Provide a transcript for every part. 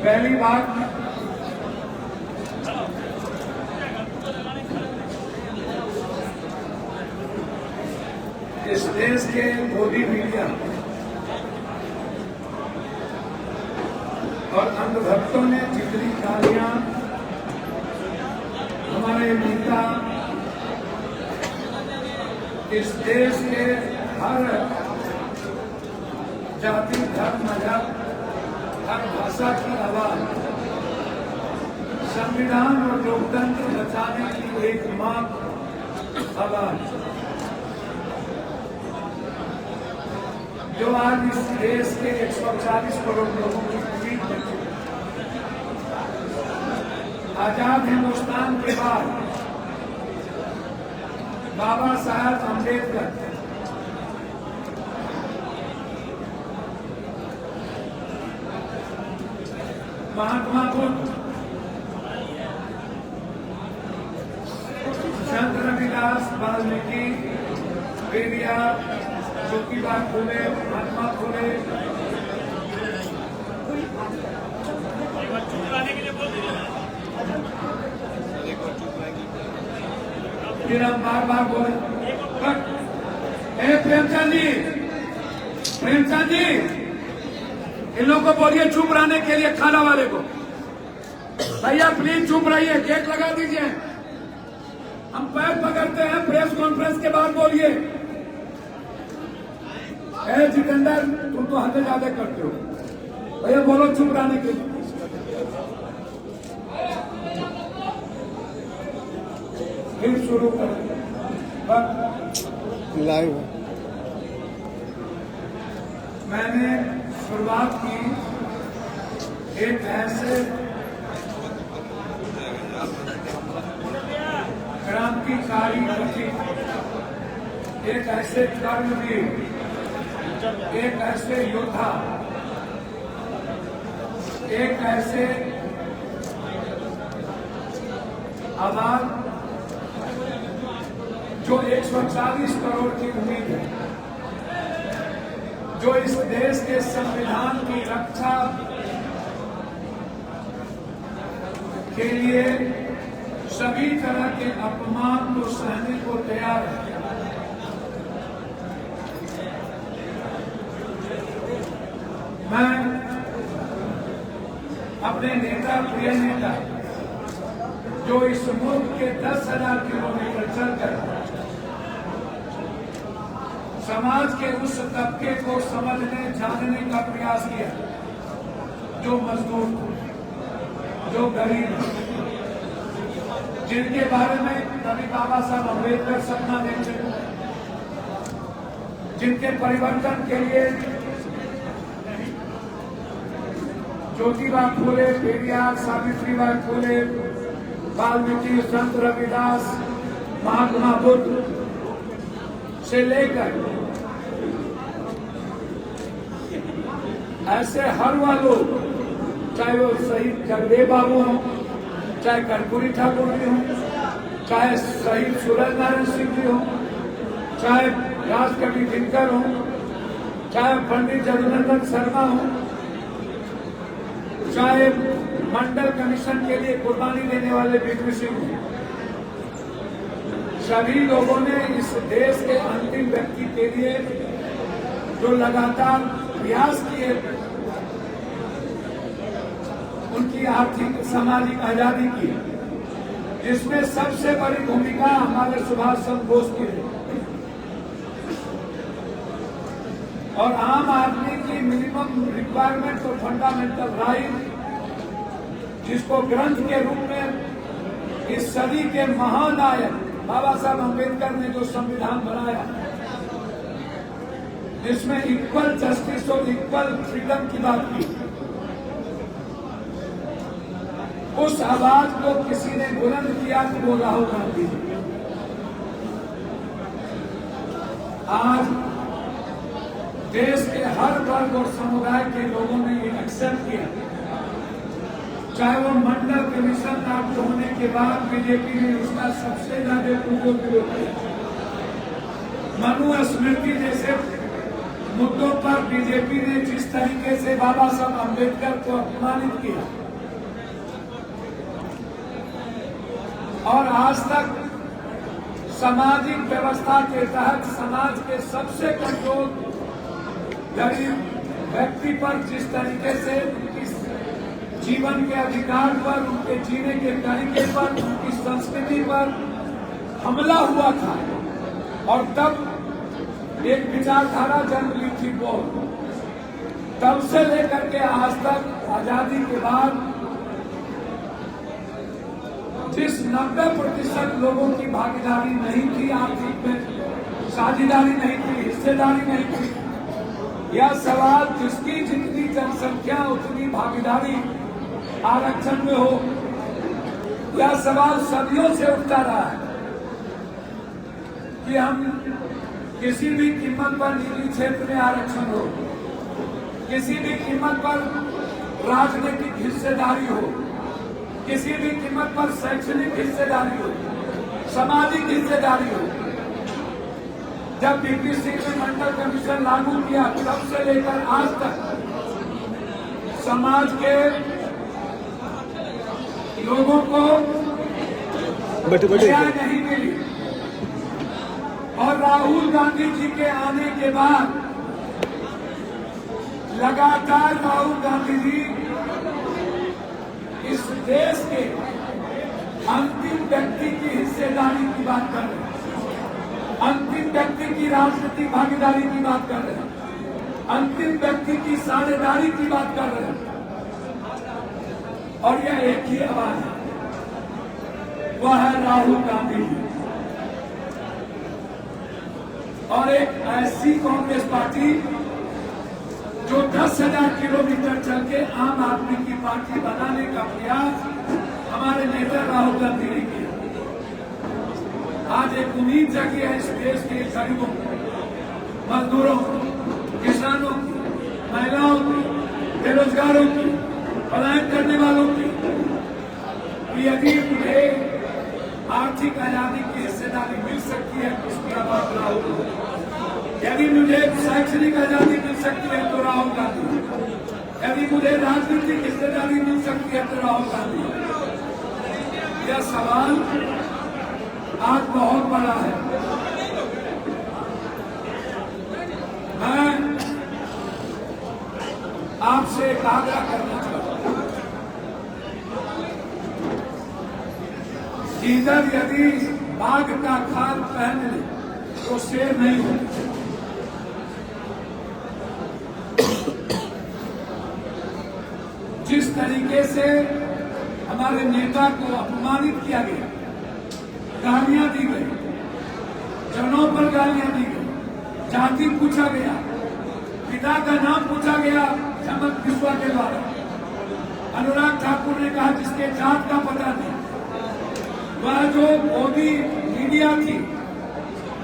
पहली बात, इस देश के मोदी मीडिया और अंधभक्तों ने जितनी गालियां हमारे नेता इस देश के हर जाति, धर्म, मजहब, हर भाषा की आवाज, संविधान और लोकतंत्र बचाने की एकमात्र आवाज जो आज इस देश के 140 करोड़ लोगों की पीठ बन चुकी है। आजाद हिंदुस्तान के बाद बाबा साहब अम्बेडकर महात्मा बुद्ध, संत रविदास, वाल्मीकि, पेरियार, ज्योतिबा फुले, महात्मा फुले, फिर हम बार बार बोले प्रेमचंद जी, प्रेमचंद जी, इन लोगों को बोलिए चुप रहने के लिए, खाना वाले को, भैया प्लीज चुप रहिए, गेट लगा दीजिए, हम पैर पकड़ते हैं, प्रेस कॉन्फ्रेंस के बाद बोलिए। जितेंद्र, तुम तो हद ज्यादा करते हो, भैया बोलो चुप रहने के लिए। फिर शुरू करें लाइव। मैंने शुरुआत की एक ऐसे क्रांतिकारी व्यक्ति, एक ऐसे कर्मवीर, एक ऐसे योद्धा, एक ऐसे आवाज जो 140 करोड़ की उम्मीद है, जो इस देश के संविधान की रक्षा के लिए सभी तरह के अपमान को सहने को तैयार है। मैं अपने नेता, प्रिय नेता, जो इस मुल्क के 10,000 किलोमीटर चलकर समाज के उस तबके को समझने, जानने का प्रयास किया, जो मजदूर, जो गरीब, जिनके बारे में कभी बाबा साहब अम्बेडकर सपना देखते, जिनके परिवर्तन के लिए ज्योतिबा फुले, पेरियार, सावित्रीबाई फुले, वाल्मीकि, संत रविदास, महात्मा बुद्ध से लेकर ऐसे हर लोग, चाहे वो शहीद जगदेव बाबू हों, चाहे कर्पूरी ठाकुर जी हों, चाहे शहीद सूरज नारायण सिंह जी हों, चाहे राजकवि दिनकर हों, चाहे पंडित जगन्नाथ शर्मा हों, चाहे मंडल कमीशन के लिए कुर्बानी देने वाले बीपी सिंह, सभी लोगों ने इस देश के अंतिम व्यक्ति के लिए जो लगातार प्रयास किए, उनकी आर्थिक सामाजिक आजादी की, जिसमें सबसे बड़ी भूमिका हमारे सुभाष चंद्र बोस की है, और आम आदमी की मिनिमम रिक्वायरमेंट और फंडामेंटल राइट, जिसको ग्रंथ के रूप में इस सदी के महानायक बाबा साहब अम्बेडकर ने जो संविधान बनाया, जिसमें इक्वल जस्टिस और इक्वल फ्रीडम की बात की, उस आवाज को किसी ने बुलंद किया कि वो राहुल गांधी जी। आज देश के हर वर्ग और समुदाय के लोगों ने ये एक्सेप्ट किया, चाहे वो मंडल कमीशन लागू होने के बाद बीजेपी ने उसका सबसे ज्यादा पूर्व विरोध किया, मनु स्मृति जैसे मुद्दों पर बीजेपी ने जिस तरीके से बाबा साहब अम्बेडकर को अपमानित किया और आज तक सामाजिक व्यवस्था के तहत समाज के सबसे कमजोर गरीब व्यक्ति पर जिस तरीके से इस जीवन के अधिकार पर, उनके जीने के तरीके पर, उनकी संस्कृति पर हमला हुआ था और तब एक विचारधारा जन्म ली थी वो। तब से लेकर के आज तक आजादी के बाद जिस 90% लोगों की भागीदारी नहीं थी, आर्थिक में साझेदारी नहीं थी, हिस्सेदारी नहीं थी, यह सवाल जिसकी जितनी जनसंख्या उतनी भागीदारी आरक्षण में हो, यह सवाल सदियों से उठता रहा है कि हम किसी भी कीमत पर निजी क्षेत्र में आरक्षण हो, किसी भी कीमत पर राजनीतिक हिस्सेदारी हो, किसी भी कीमत पर शैक्षणिक हिस्सेदारी हो, सामाजिक हिस्सेदारी हो। जब बीपी सिंह ने मंडल कमीशन लागू किया तब से लेकर आज तक समाज के लोगों को न्याय नहीं मिली और राहुल गांधी जी के आने के बाद लगातार राहुल गांधी जी इस देश के अंतिम व्यक्ति की हिस्सेदारी की बात कर रहे हैं, अंतिम व्यक्ति की राजनीतिक भागीदारी की बात कर रहे हैं, अंतिम व्यक्ति की साझेदारी की बात कर रहे हैं और यह एक ही आवाज है, वह है राहुल गांधी जी। और एक ऐसी कांग्रेस पार्टी जो 10,000 किलोमीटर चल के आम आदमी की पार्टी बनाने का प्रयास हमारे नेता राहुल गांधी ने किया। आज एक उम्मीद जगी है इस देश के गरीबों, मजदूरों, किसानों, महिलाओं, बेरोजगारों की, पलायन करने वालों की, यदि उन्हें आर्थिक आजादी की हिस्सेदारी मिल सकती है तो उसकी आवाज राहुल, यदि मुझे शैक्षणिक आजादी मिल सकती है तो राहुल गांधी, यदि मुझे राजनीतिक हिस्सेदारी मिल सकती है तो राहुल गांधी। यह सवाल आज बहुत बड़ा है। मैं आपसे एक आग्रह करना चाहता हूं, इधर यदि बाघ का खाल पहन ले तो शेर नहीं होता। जिस तरीके से हमारे नेता को अपमानित किया गया, गालियां दी गई, जनों पर गालियां दी गई, जाति पूछा गया, पिता का नाम पूछा गया हेमंत बिस्वा के द्वारा। अनुराग ठाकुर ने कहा जिसके जात का पता नहीं, वह जो मोदी मीडिया थी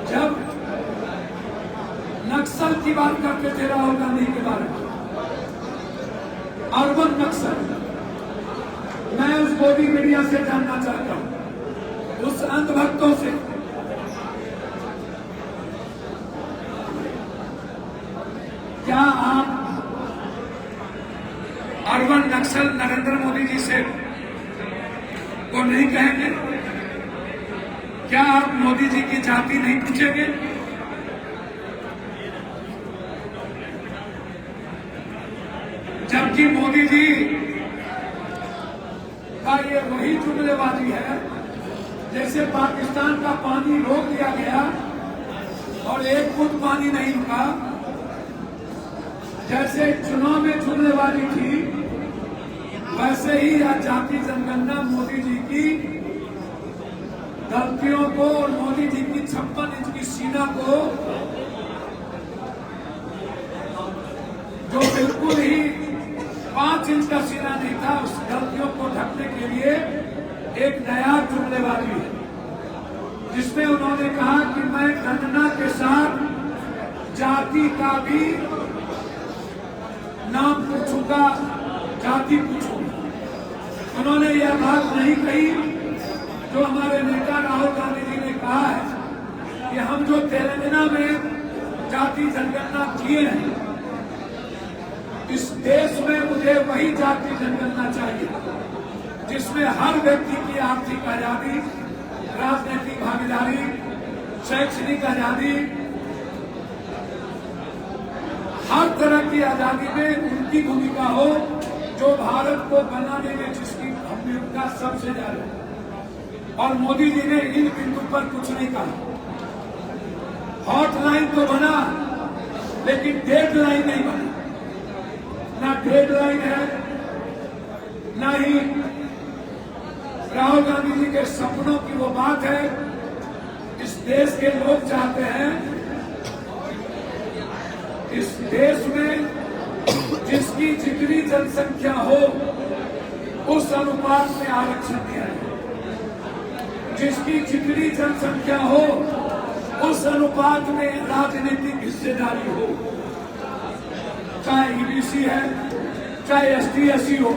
जब नक्सल की बात करते थे राहुल गांधी के बारे में, अर्बन नक्सल, मैं उस मोदी मीडिया से जानना चाहता हूं, उस अंधभक्तों से, क्या आप अर्बन नक्सल नरेंद्र मोदी जी से को नहीं कहेंगे? क्या आप मोदी जी की जाति नहीं पूछेंगे? जबकि मोदी जी का ये वही जुमलेबाजी है जैसे पाकिस्तान का पानी रोक दिया गया और एक फुट पानी नहीं रुका, जैसे चुनाव में जुमलेबाजी थी, वैसे ही यह जाति जनगणना मोदी जी की गलतियों को और मोदी जी की 56 इंच की सीना को, जो बिल्कुल ही 5 इंच का सीना नहीं था, उस गलतियों को ढकने के लिए एक नया जुमलेबाजी है जिसमें उन्होंने कहा कि मैं गणना के साथ जाति का भी नाम पूछूंगा, जाति पूछूंगा। उन्होंने यह बात नहीं कही जो हमारे नेता राहुल गांधी जी ने कहा है कि हम जो तेलंगाना में जाति जनगणना किए हैं, इस देश में मुझे वही जाति जनगणना चाहिए जिसमें हर व्यक्ति की आर्थिक आजादी, राजनीतिक भागीदारी, शैक्षणिक आजादी, हर तरह की आजादी में उनकी भूमिका हो, जो भारत को बनाने में जिसकी भूमिका सबसे ज्यादा। और मोदी जी ने इन बिंदु पर कुछ नहीं कहा। हॉटलाइन तो बना, लेकिन डेडलाइन नहीं बना। ना डेडलाइन है, ना ही राहुल गांधी जी के सपनों की वो बात है। इस देश के लोग चाहते हैं, इस देश में जिसकी जितनी जनसंख्या हो उस अनुपात में आरक्षण दिया जाए, जिसकी जितनी जनसंख्या हो उस अनुपात में राजनीतिक हिस्सेदारी हो, चाहे ईबीसी है, चाहे एसटी एससी हो।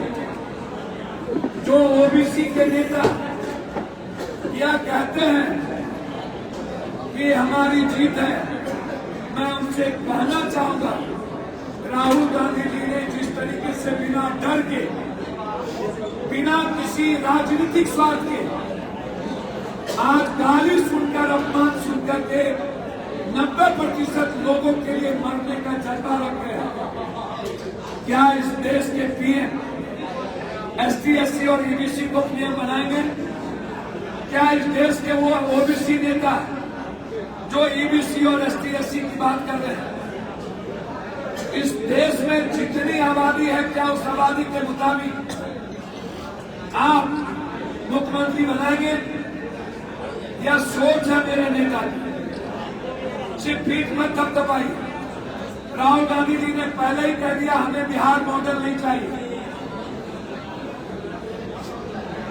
जो ओबीसी के नेता या कहते हैं कि हमारी जीत है, मैं उनसे कहना चाहूंगा, राहुल गांधी जी ने जिस तरीके से बिना डर के, बिना किसी राजनीतिक स्वार्थ के आज गाली सुनकर, अपमान सुनकर के 90% लोगों के लिए मरने का जज्बा रख गया। क्या इस देश के पीएम एसटी एससी और ईबीसी को पीएम बनाएंगे? क्या इस देश के वो ओबीसी नेता जो ईबीसी और एसटी एससी की बात कर रहे हैं, इस देश में जितनी आबादी है, क्या उस आबादी के मुताबिक आप मुख्यमंत्री बनाएंगे? या सोच है मेरे नेता की, सिर्फ पीठ में थपथपाई। राहुल गांधी जी ने पहले ही कह दिया, हमें बिहार मॉडल नहीं चाहिए।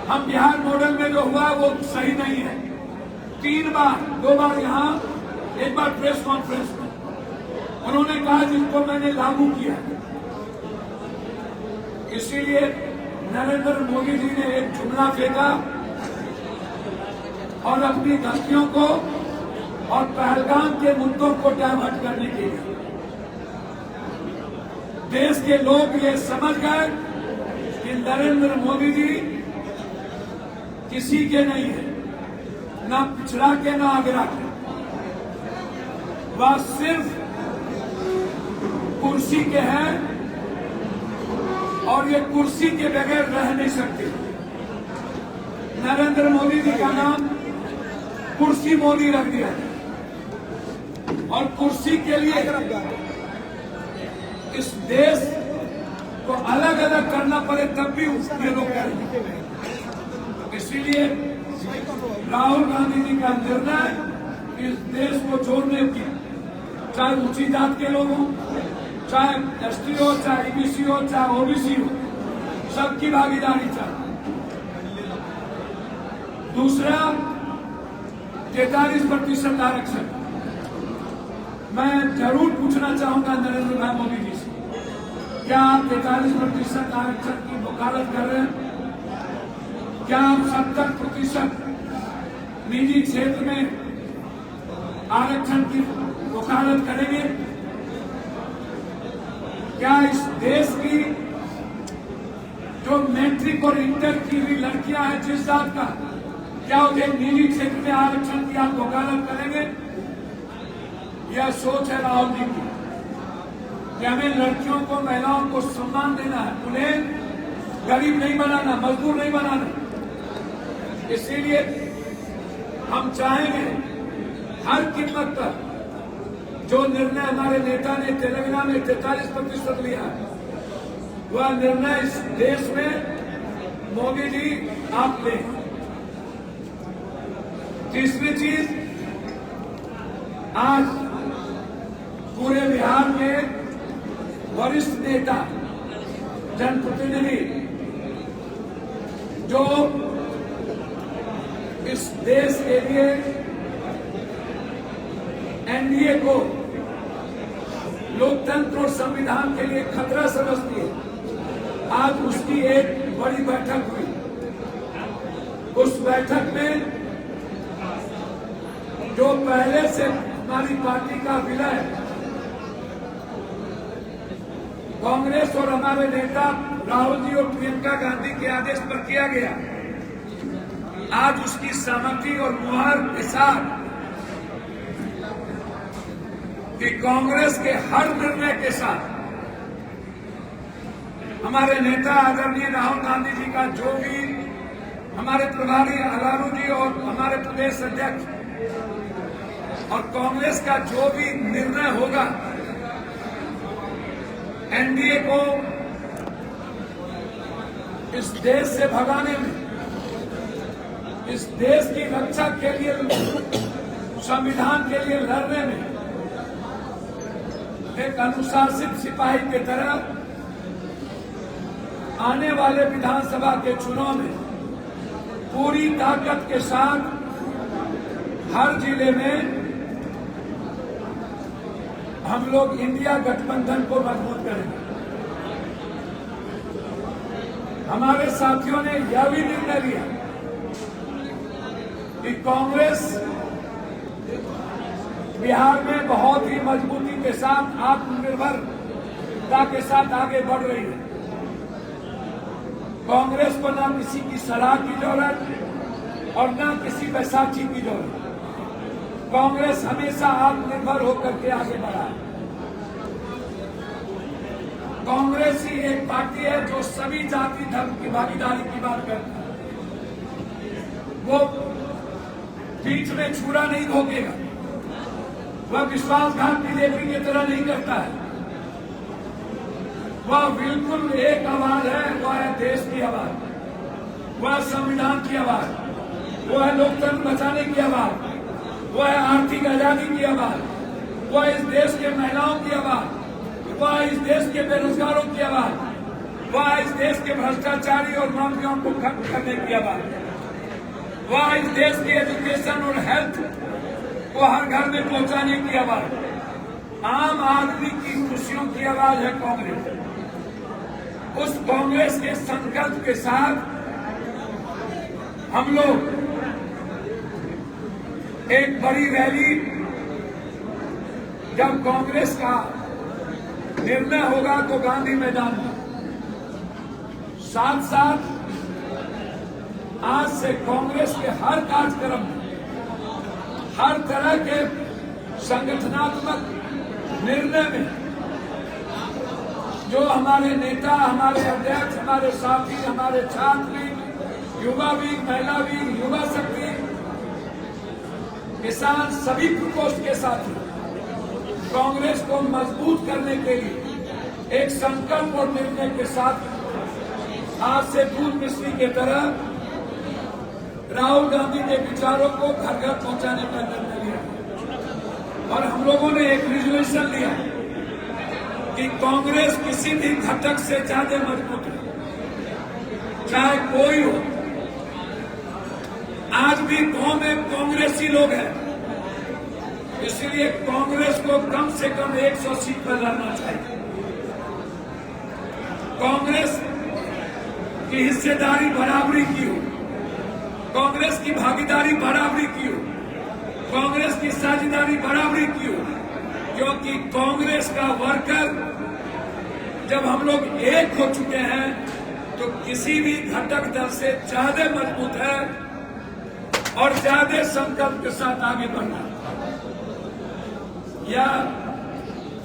हम बिहार मॉडल में जो हुआ वो सही नहीं है। 3 बार, 2 बार यहाँ, 1 बार प्रेस कॉन्फ्रेंस में उन्होंने कहा जिनको मैंने लागू किया। इसीलिए नरेंद्र मोदी जी ने एक जुमला फेंका और अपनी गलतियों को और पहलगाम के मुद्दों को डाइवर्ट करने के लिए देश के लोग ये समझ गए कि नरेंद्र मोदी जी किसी के नहीं है, ना पिछड़ा के ना आगरा के। वह सिर्फ कुर्सी के हैं और ये कुर्सी के बगैर रह नहीं सकते। नरेंद्र मोदी जी का नाम कुर्सी मोदी रख दिया और कुर्सी के लिए इस देश को अलग अलग करना पड़े तब भी ये लोग करेंगे। इसीलिए राहुल गांधी जी का निर्णय इस देश को जोड़ने की, चाहे ऊंची जात के लोग हों, चाहे एसटी हो, चाहे ईबीसी हो, चाहे ओबीसी हो, सबकी भागीदारी चाहिए। दूसरा, 43% आरक्षण। मैं जरूर पूछना चाहूंगा नरेंद्र भाई मोदी जी से, क्या आप 43% आरक्षण की वकालत कर रहे हैं? क्या आप 70% निजी क्षेत्र में आरक्षण की वकालत करेंगे? क्या इस देश की जो मैट्रिक और इंटर की हुई लड़कियां हैं जिस जात का, क्या उन्हें निजी क्षेत्र में आरक्षण की आप वकालत करेंगे? यह सोच है राहुल जी की कि हमें लड़कियों को, महिलाओं को सम्मान देना है, उन्हें गरीब नहीं बनाना, मजदूर नहीं बनाना। इसीलिए हम चाहेंगे हर कीमत पर जो निर्णय हमारे नेता ने तेलंगाना में 43% लिया है, वह निर्णय इस देश में मोदी जी आप लें। तीसरी चीज, आज पूरे बिहार में वरिष्ठ नेता, जनप्रतिनिधि जो इस देश के लिए एनडीए को, लोकतंत्र और संविधान के लिए खतरा समझती है, आज उसकी एक बड़ी बैठक हुई। उस बैठक में जो पहले से हमारी पार्टी का विलय कांग्रेस और हमारे नेता राहुल जी और प्रियंका गांधी के आदेश पर किया गया। आज उसकी सहमति और मुहर के साथ कि कांग्रेस के हर निर्णय के साथ हमारे नेता आदरणीय राहुल गांधी जी का जो भी, हमारे प्रभारी अलारू जी और हमारे प्रदेश अध्यक्ष और कांग्रेस का जो भी निर्णय होगा, एनडीए को इस देश से भगाने में, इस देश की रक्षा के लिए, संविधान के लिए लड़ने में एक अनुशासित सिपाही की तरह आने वाले विधानसभा के चुनाव में पूरी ताकत के साथ हर जिले में हम लोग इंडिया गठबंधन को मजबूत करेंगे। हमारे साथियों ने यह भी निर्णय लिया कि कांग्रेस बिहार में बहुत ही मजबूती के साथ आत्मनिर्भरता के साथ आगे बढ़ रही है। कांग्रेस को ना किसी की सलाह की जरूरत और ना किसी बैसाखी की जरूरत। कांग्रेस हमेशा आत्मनिर्भर होकर के आगे बढ़ा है। कांग्रेस ही एक पार्टी है जो सभी जाति धर्म की भागीदारी की बात करती है। वो बीच में छुरा नहीं घोकेगा, वह विश्वासघात बीजेपी की तरह नहीं करता है। वह बिल्कुल एक आवाज है, वह है देश की आवाज, वह संविधान की आवाज, वह है लोकतंत्र बचाने की आवाज, वह है आर्थिक आजादी की आवाज, वह इस देश के महिलाओं की आवाज, वह इस देश के बेरोजगारों की आवाज, वह इस देश के भ्रष्टाचारी और माफियाओं को खत्म करने की आवाज, वह इस देश के एजुकेशन और हेल्थ को हर घर में पहुंचाने की आवाज, आम आदमी की खुशियों की आवाज है कांग्रेस। उस कांग्रेस के संकल्प के साथ हम लोग एक बड़ी रैली, जब कांग्रेस का निर्णय होगा तो गांधी मैदान में, साथ साथ आज से कांग्रेस के हर कार्यक्रम में, हर तरह के संगठनात्मक निर्णय में जो हमारे नेता, हमारे अध्यक्ष, हमारे साथी, हमारे छात्र, युवा भी, महिला भी, युवा शक्ति, किसान, सभी प्रकोष्ठ के साथी कांग्रेस को मजबूत करने के लिए एक संकल्प और निर्णय के साथ आज से दूध मिश्री की तरह राहुल गांधी के विचारों को घर घर पहुंचाने का निर्णय लिया। और हम लोगों ने एक रिजोल्यूशन लिया कि कांग्रेस किसी भी घटक से ज्यादा मजबूत है, चाहे कोई हो। आज भी गांव में कांग्रेसी लोग हैं, इसलिए कांग्रेस को कम से कम 100 सीट पर लाना चाहिए। कांग्रेस की हिस्सेदारी बराबरी की हो, कांग्रेस की भागीदारी बराबरी की हो, कांग्रेस की साझेदारी बराबरी की हो, क्योंकि कांग्रेस का वर्कर जब हम लोग एक हो चुके हैं तो किसी भी घटक दल से ज्यादा मजबूत है और ज्यादा संकल्प के साथ आगे बढ़ना। यह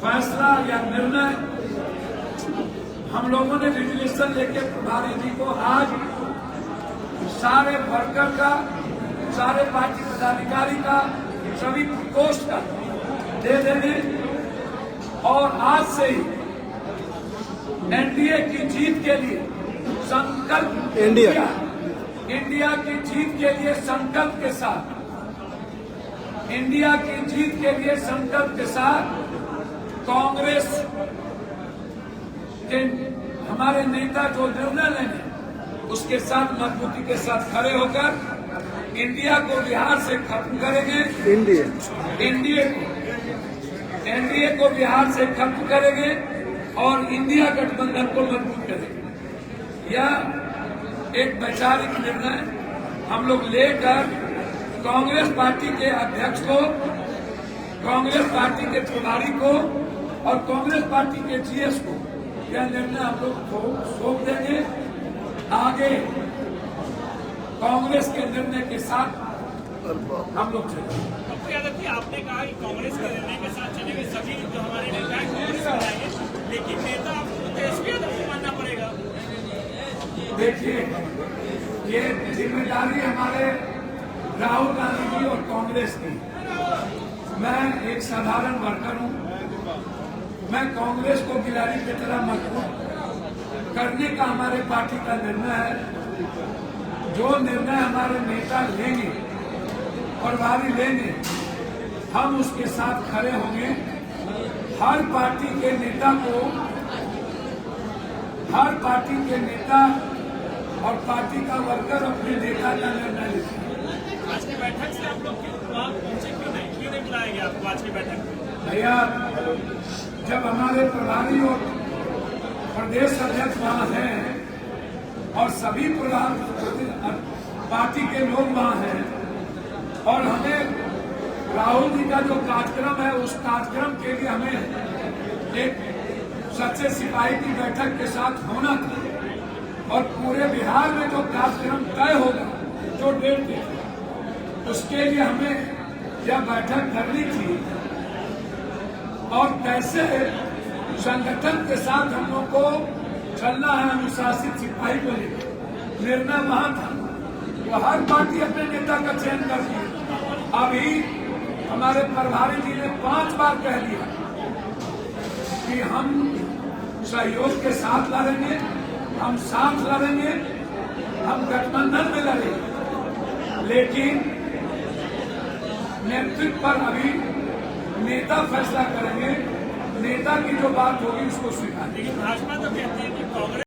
फैसला या निर्णय हम लोगों ने रिजोल्यूशन लेके प्रभारी जी को आज सारे वर्कर का, सारे पार्टी पदाधिकारी का, सभी प्रकोष्ठ का दे देंगे। और आज से ही एनडीए की जीत के लिए संकल्प, इंडिया की जीत के लिए संकल्प के साथ, इंडिया की जीत के लिए संकल्प के साथ कांग्रेस के हमारे नेता जो निर्णय लेंगे उसके साथ मजबूती के साथ खड़े होकर इंडिया को बिहार से खत्म करेंगे। एनडीए को बिहार से खत्म करेंगे और इंडिया गठबंधन को मजबूत करेंगे। यह एक वैचारिक निर्णय हम लोग लेकर कांग्रेस पार्टी के अध्यक्ष को, कांग्रेस पार्टी के प्रभारी को और कांग्रेस पार्टी के जीएस को यह निर्णय हम लोग सौंप देंगे आगे कांग्रेस के निर्णय के साथ हम लोग चलेंगे। डॉक्टर यादव जी, आपने कहा कि कांग्रेस के निर्णय के साथ चलेंगे, सभी जो हमारे नेता हैं कांग्रेस में जाएंगे, लेकिन नेता आपको तेजस्वी यादव को मानना पड़ेगा। देखिए, ये जिम्मेदारी हमारे राहुल गांधी जी और कांग्रेस की। मैं एक साधारण वर्कर हूं। मैं कांग्रेस को गिलाड़ी की तरह मजबूत करने का हमारे पार्टी का निर्णय है। जो निर्णय हमारे नेता लेंगे, प्रभारी लेंगे, हम उसके साथ खड़े होंगे। हर पार्टी के नेता को, हर पार्टी के नेता और पार्टी का वर्कर अपने नेता का निर्णय लेते हैं। आज की बैठक से आप लोग वहाँ पहुंचे क्यों नहीं बुलाया गया आपको आज की बैठक में? भैया, जब हमारे प्रभारी और प्रदेश अध्यक्ष वहाँ हैं और सभी प्रधान पार्टी के लोग वहाँ हैं और हमें राहुल जी का जो कार्यक्रम है उस कार्यक्रम के लिए हमें एक सच्चे सिपाही की बैठक के साथ होना था और पूरे बिहार में जो कार्यक्रम तय होगा, जो डेट थी, उसके लिए हमें यह बैठक करनी थी। और कैसे संगठन के साथ हम लोग को चलना है, अनुशासित सिपाही को लेकर निर्णय वहां था। तो हर पार्टी अपने नेता का चयन करती है। अभी हमारे प्रभारी जी ने 5 बार कह दिया कि हम सहयोग के साथ लड़ेंगे, हम साथ लड़ेंगे, हम गठबंधन में लड़ेंगे, लेकिन नेतृत्व पर अभी नेता फैसला करेंगे। नेता की जो बात होगी उसको स्वीकार। लेकिन भाजपा तो कहती है कि कांग्रेस